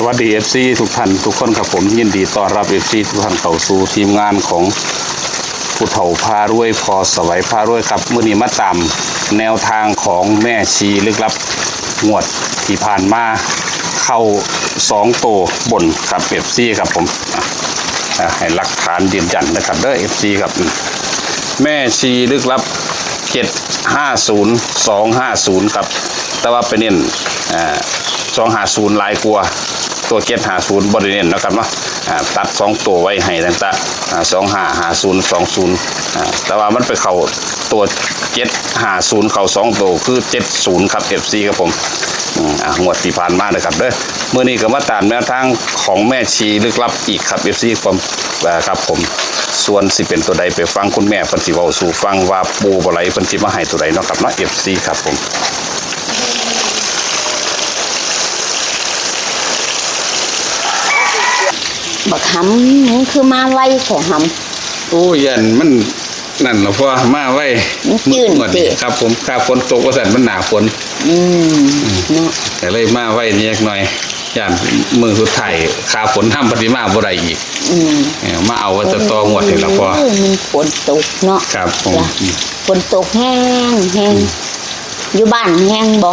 วัสดี FC ทุกท่านทุกคนครับผมยินดีต้อนรับ FC ทุกท่านเข้าสู่ทีมงานของผู้เฒ่าพารวยพอสวัยพารวยครับมื้อนี้มาตามแนวทางของแม่ชีลึกลับงวดที่ผ่านมาเข้า2ตัวบนครับ FC ครับผมให้หลักฐานยืนยันนะครับเด้อ FC ครับแม่ชีลึกลับ750250ครับแต่ว่าไปเน้น250หลายกว่าตัว750บริเวณนะครับเนาะตัด2ตัวไว้ให้ตั้งแต่255020แต่ว่ามันไปเข้าตัว750เข้า2ตัวคือ70ครับ FC ครับผมงวดที่ผ่านมานะครับเด้อมื้อนี้ก็มาตามแนวทางของแม่ชีลึกลับอีกครับ FC ครับผมส่วนสิเป็นตัวใดไปฟังคุณแม่เพิ่นสิเว้าสู่ฟังว่าปูบ่ไหลเพิ่นสิมาให้ตัวใดเนาะครับเนาะ FC ครับผมบักหำมันคือมาไวแค่หำโอ้ยันมันนั่นเหรอพ่อมาไว้ยืนสิครับผมข้าฝนตกว่าสั่นมันหนาฝนเนาะแต่เลยมาไว้นี่หน่อยยันมือสุดท้ายข้าฝนทำปฏิมาบ่ได้อีกมาเอาว่าจะต่องวดนี่ล่ะพ่อมันฝนตกเนาะครับผมฝนตกแห้งอยู่บ้านแห้งบ่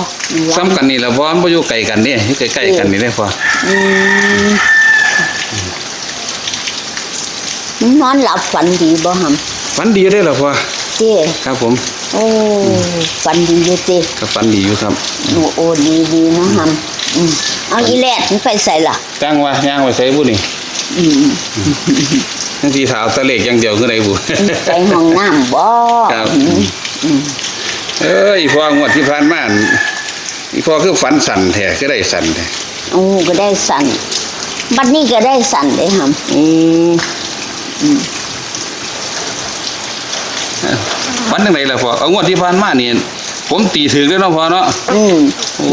ซ้ำกันนี่ล่ะพ่อมันบ่อยู่ไกลกันนี่อยู่ใกล้ๆกันนี่ได้พ่อนอนหลับฝันดีบ่หำฝันดีได้เหรอพ่อเจ้ครับผมโอ้ฝันดีอยู่เจ้ครับฝันดีอยู่ครับโอ้ดีนะหำเอาอีแลดมันไปใส่ล่ะจ้างว่าย่างไว้ใส่บุนี่ทั้งทีถาวตะเล็กอย่างเดียวคือไดบุไปห้องน้ำบ่ครับอีพ่องวดที่ผ่านมาอีพ่อคือฝันสั่นแท้ก็ได้สั่นแท้ก็ได้สั่นบัดนี้ก็ได้สั่นเลยหำฝันจังไดล่ะพ่อเอางวดที่ผ่านมานี่ผมตีถึงแล้วเนาะพ่อเนาะ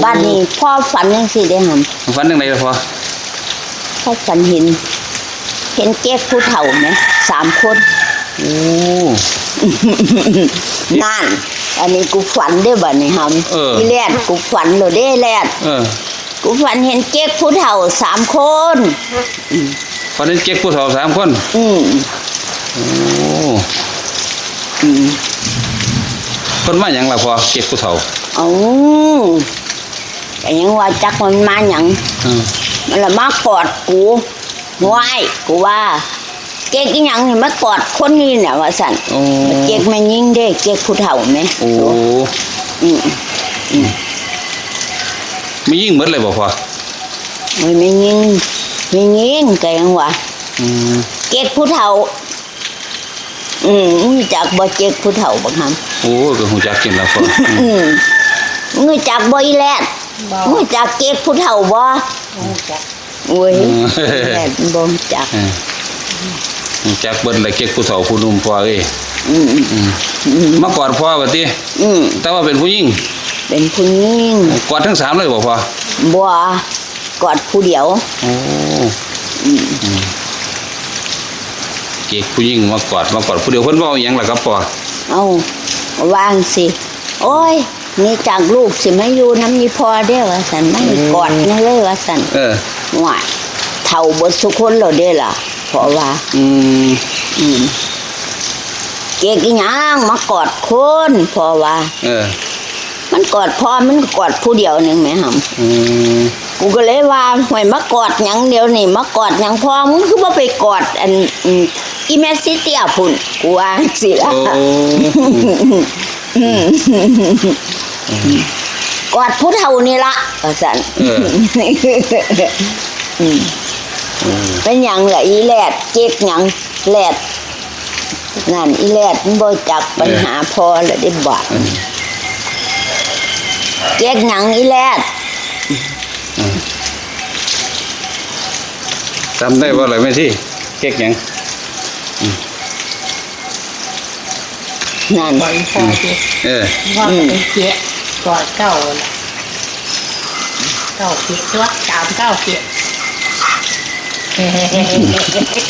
บัดนี้พ่อฝันจังซี่เด้หำฝันจังไดล่ะพ่อฝันเห็นเก๊กผู้เฒ่าไหม3คนนั่นอันนี้กูฝันได้บัดนี้หำอีแลดกูฝันโลดเด้แลดกูฝันเห็นเก๊กผู้เฒ่า3คนฝันเห็นเก๊กผู้เฒ่า3คนคนมาหยังล่ะพ่อเก๊กผู้เฒ่าแต่ยังว่าจักมันมาหยังมันละมากอดกูไหว้กูว่าเก๊กอีหยังนี่มากอดคนนี้น่ะว่าสั่นเก๊กมันยิงเด้เก๊กผู้เฒ่าไหมไม่ยิงหมดเลยบ่พ่อไม่ยิงก็ยังว่าเก๊กผู้เฒ่าจากบ่เก๊กผู้เฒ่าบักหำก็ฮู้จักกินแล้วพ่อมึงจักบ่อีแลดมึงจักเก๊กผู้เฒ่าบ่โอ้ยแลดบ่จักเบิดเลยเก๊กผู้เฒ่าผู้หนุ่มพ่อเอ้ยมากอดพ่อบัดนี้แต่ว่าเป็นผู้หญิงกอดทั้ง3เลยบ่พ่อบ่กอดผู้เดียวเก๊กผู้หญิงมากอดผู้เดียวเพิ่นเว้าอีหยังล่ะครับพ่อวางสิโอ้ยนี่จากลูกสิมาอยู่น้ำนี่พ่อเด้อว่าซั่นไม่กอดนั่นเลยว่าซั่นว่าเฒ่าบ่สุคนแล้วเด้ล่ะเพราะว่าเก๊กอีหยังมากอดคนเพราะว่ามันกอดพ่อมันกอดผู้เดียวนึงแม่หำกูก็เลยว่าห่วยมากอดหยังเดียวนี่มากอดหยังพ่อมึงคือบ่ไปกอดอันอีแม่ซิเตียพุ่นกูว่าสิล่ะกอดผู้เฒ่านี่ละว่าซั่นเป็นหยังล่ะอีแลดเก๊กหยังแลดนั่นอีแลดมันบ่จักปัญหาพ่อแล้วได้บาดเก๊กหยังอีแลดจำได้ว่าอะไรไหมที่เก๊กหยังนั่นว่าเป็นเก๊กกอดเก้าเก๊กตัว3 9 เก๊ก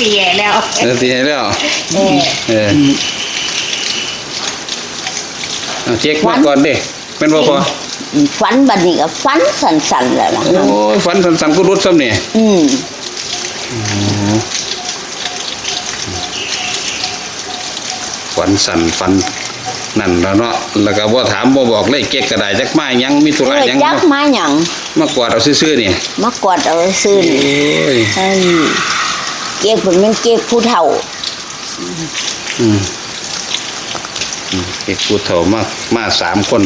ตีแล้วเก๊กมาก่อนดิเป็นบ่พอ ฝันบัดนี้ก็ฝันสั่นๆแล้วล่ะ โอ้ยฝันสันๆก็รุดซ้ำนี่ ฝันสั่นฝันนั่นแล้วเนาะแล้วก็บ่ถามบ่บอกเลยเก๊กก็ได้จักมาหยังมีธุระหยัง จักมาหยัง มากวาดเอาซื่อๆนี่ มากอดเอาซื่อนี่ โอ้ย เฮ้ยเก๊กเพิ่นเป็นเก๊กผู้เฒ่า เก๊กผู้เฒ่ามา3คน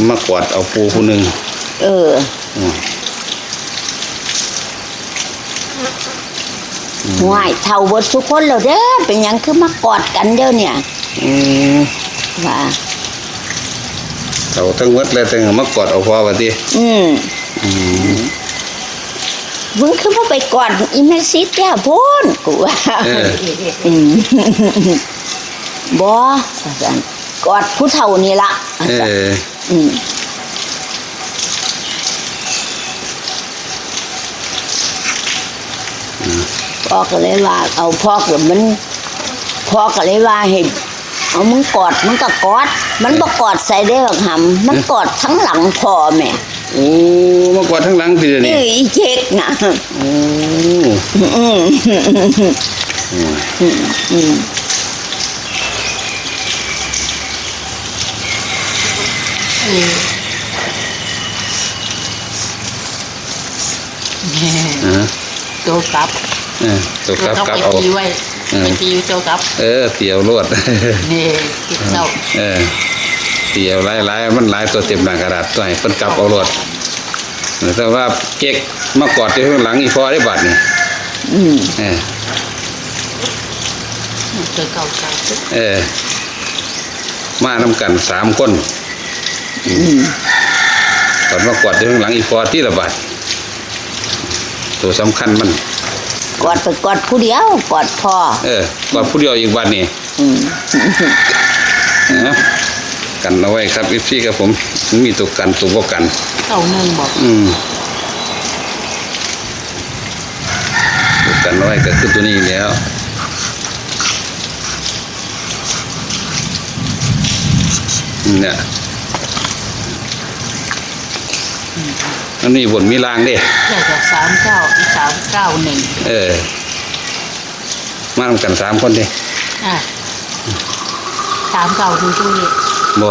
มากวาดเอาปูผู้หนึง เออห่วยเฒ่าเบิดทุกคนแล้วเด้อเป็นหยังคือมากอดกันเด้อเนี่ยว่า เขาทั้งหมดเลยทั้งมากอดเอาพอว่าติ มึงคือบ่ไปกอดอีแม่ซิเตี้ยพูนกูว่าบ่ว่าซั่นกอดผู้เฒ่านี่ล่ะว่าซั่นพ่อก็เลยว่าเอาพ่อก็มันพ่อก็เลยว่าให้เอามึงกอดมันก็กอดมันบ่กอดใส่ได้หรอกหำมันกอดทั้งหลังพ่อแม่ โอ้มากวาดทั้งหลังทีเดียวนี่ อีเจ๊กนะ โอ้ตัวกลับ ตัวกลับ ต้อง กลับ ไป เอา ตีไว้ไปตีตัวกลับ เตี๋ยวรวด นี่ติดเจ้า เตี๋ยวหลายๆมันหลายตัวเต็มหน้ากระดาษตัวให้เพิ่นกลับเอารวดแต่ว่าเก๊กมากอดที่ข้างหลังอีพอได้บาดนี่ ตัวเก่าเก่า มานำกัน3คนตอนมากอดที่ข้างหลังอีพอที่ละบาดตัวสำคัญมัน กอดไปกอดผู้เดียวกอดพ่อก อดผู้เดียวอีกบาดนี่กันเอาไว้ครับพี่ครับผมมีตัวกันตัวบ่กัน เก่าหนึ่งบอก ตัวกันเอาไว้ก็คือตัวนี้แล้วเนี่ยอันนี้บนมีรางเด้ แค่จะ391มาทำกัน3คนดิ 39ดูตู้นี่ บ่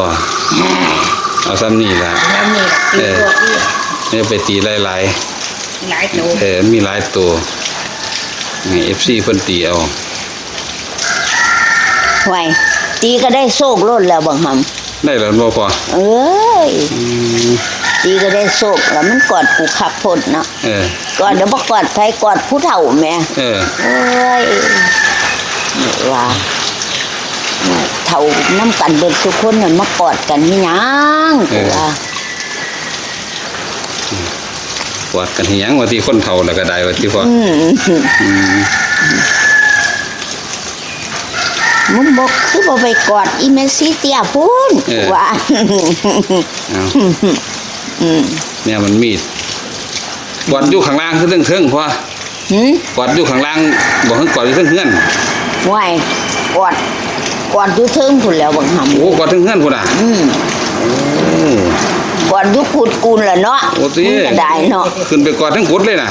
เอาซ้ำนี่ละ แล้วนี่ตีตัวที่ เนี่ยไปตีหลาย หลายตัว มีหลายตัวนี่ FC เพิ่นตีเอา ไว้ตีก็ได้โชคโลดแล้วบังห ได้แล้วบ่พอ ำเอ้ยตีก็ได้โชคแล้วมันกอดกูขับพดเนาะกอดเดี๋ยวบ่กอดใครกอดผู้เฒ่าแม่เอ้ยว่าเฒ่าน้ำกันเบิดทุกคนน่ะมากอดกันนี่หยังกูว่าก อดกันเฮียงว่าที่คนเฒ่าแล้วก็ได้ว่าที่พอ มึงบอกคือบ่ไปกอดอีเมซี่เตียพูนว่า เนี่ยมันมีดกอดอยู่ข้างล่างคือเทิงๆพอกอดอยู่ข้างล่างบ่ให้กอดอยู่เทิงเฮือน ไหวกอดอยู่เทิงพุ่นแล้วบังหำ โอ้กอดเทิงเฮือนพุ่นน่ะกอดอยู่กุดกูนล่ะเนาะ โอ้ติ ก็ได้เนาะ ขึ้นไปกอดทั้งกุดเลยน่ะ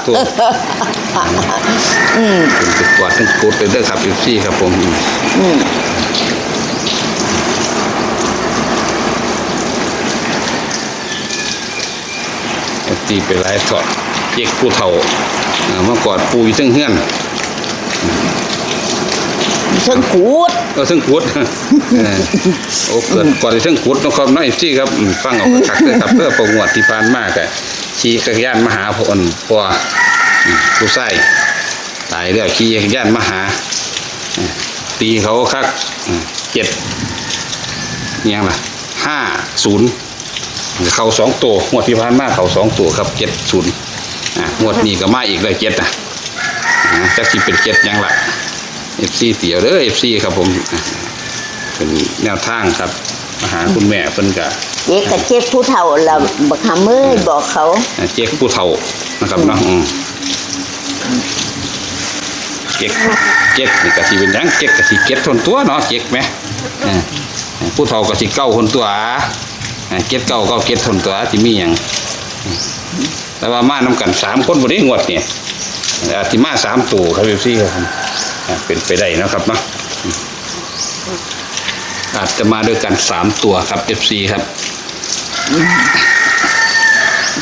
ตัวขึ้นไปกอดทั้งกุดเลยเด้อครับFCครับผมตีไปหลายถอดเจ๊กผู้เฒ่ามากอดปูอยู่เทิงเฮือน เชิงกูด เทิงกุดโอ้เกิดกอดอยู่เทิงกุดนะครับน้อยFCครับฟังเอาคักเด้อครับเพื่อประงวดที่ผ่านมาก็ขี่จักรยานมาหาพ่อนพ่อผู้ใส่ตายแล้วขี่จักรยานมาหาตีเขาคัก7ยังล่ะ50เข้า2ตัวงวดที่ผ่านมาเข้า2ตัวครับ70งวดนี้ก็มาอีกเลย7จักสิเป็น7ยังล่ะ FC เตี๋ยวเด้อ FC ครับผมเป็นแนวทางครับมาหาคุณแม่เพิ่นก็ เจ๊กกับเจ๊กผู้เฒ่าล่ะบักหำเอ้ยบอกเขา เจ๊กผู้เฒ่านะครับเนาะเจ๊กนี่ก็สิเป็นหยังเจ๊กก็สิเก็ดทนตัวเนาะเจ๊กแหมผู้เฒ่าก็สิเก้าคนตัว เก็ดเก้าเก็ดทนตัวที่มีอย่างแต่ว่ามาน้ำกัน3 คนบนนี้งวดเนี่ยอาจจะมา3 ตัวครับพี่ครับเป็นไปได้นะครับเนาะอาจจะมาด้วยกัน3 ตัวครับ FC ครับ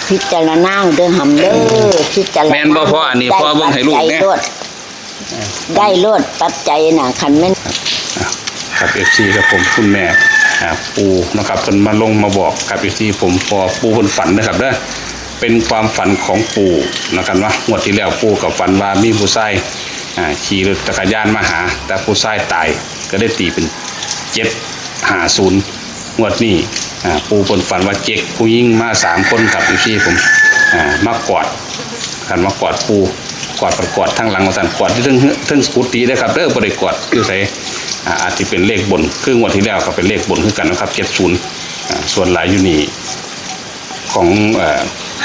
พิจารณาเด้อหำเด้อพิจารณา แม่นบ่พ่ออันนี้พ่อเบิ่งให้ลูกเนี่ยได้โลดปัจจัยน่ะคันแม่นครับ FC ครับผมคุณแม่ปูนะครับเพิ่นมาลงมาบอกครับ FC ผมพอปูเพิ่นฝันนะครับเด้อเป็นความฝันของปู่นะครับว่างวดที่แล้วปู่กับฝันว่ามีผู้ชายขี่รถจักรยานมาหาแต่ผู้ชายตายก็ได้ตีเป็น750งวดนี้ปู่เพิ่นฝันว่าเจ๊กผู้หญิงมา3 คนครับอยู่ที่ผมมากอดกันมากอดปู่กอดประกอดทั้งหลังมาสั่นกอดที่ทั้งกุฏิได้ครับเด้อบ่ได้กอดคือใส่อาจจะเป็นเลขบนคืองวดที่แล้วก็เป็นเลขบนคือกันนะครับ70ส่วนหลายอยู่นี่ของ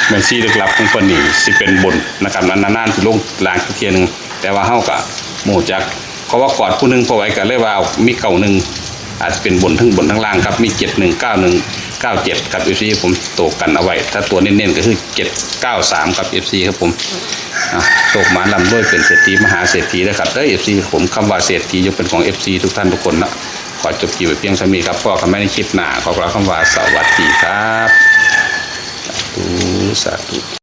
แม่ชีลึกลับของเพิ่นนี่สิเป็นบนนะครับนานๆสิลงลางเทียนึงแต่ว่าเฮาก็หมู่จักเพราะว่ากอดผู้นึงพอไว้ก็เลยว่ามีเก่านึงอาจจะเป็นบนทั้งล่างครับมี719197ครับFC ผมโตกันเอาไว้ถ้าตัวเน้นๆก็คือ793ครับ FC ครับผมโตกมาลำด้วยเป็นเศรษฐีมหาเศรษฐีนะครับเด้อ FC ผมคำว่าเศรษฐียกเป็นของ FC ทุกท่านทุกคนนะขอจบคลิปไว้เพียงเท่านี้ครับพ่อกับแม่ในคลิปหน้าขอกล่าวคำว่าสวัสดีครับสาธุ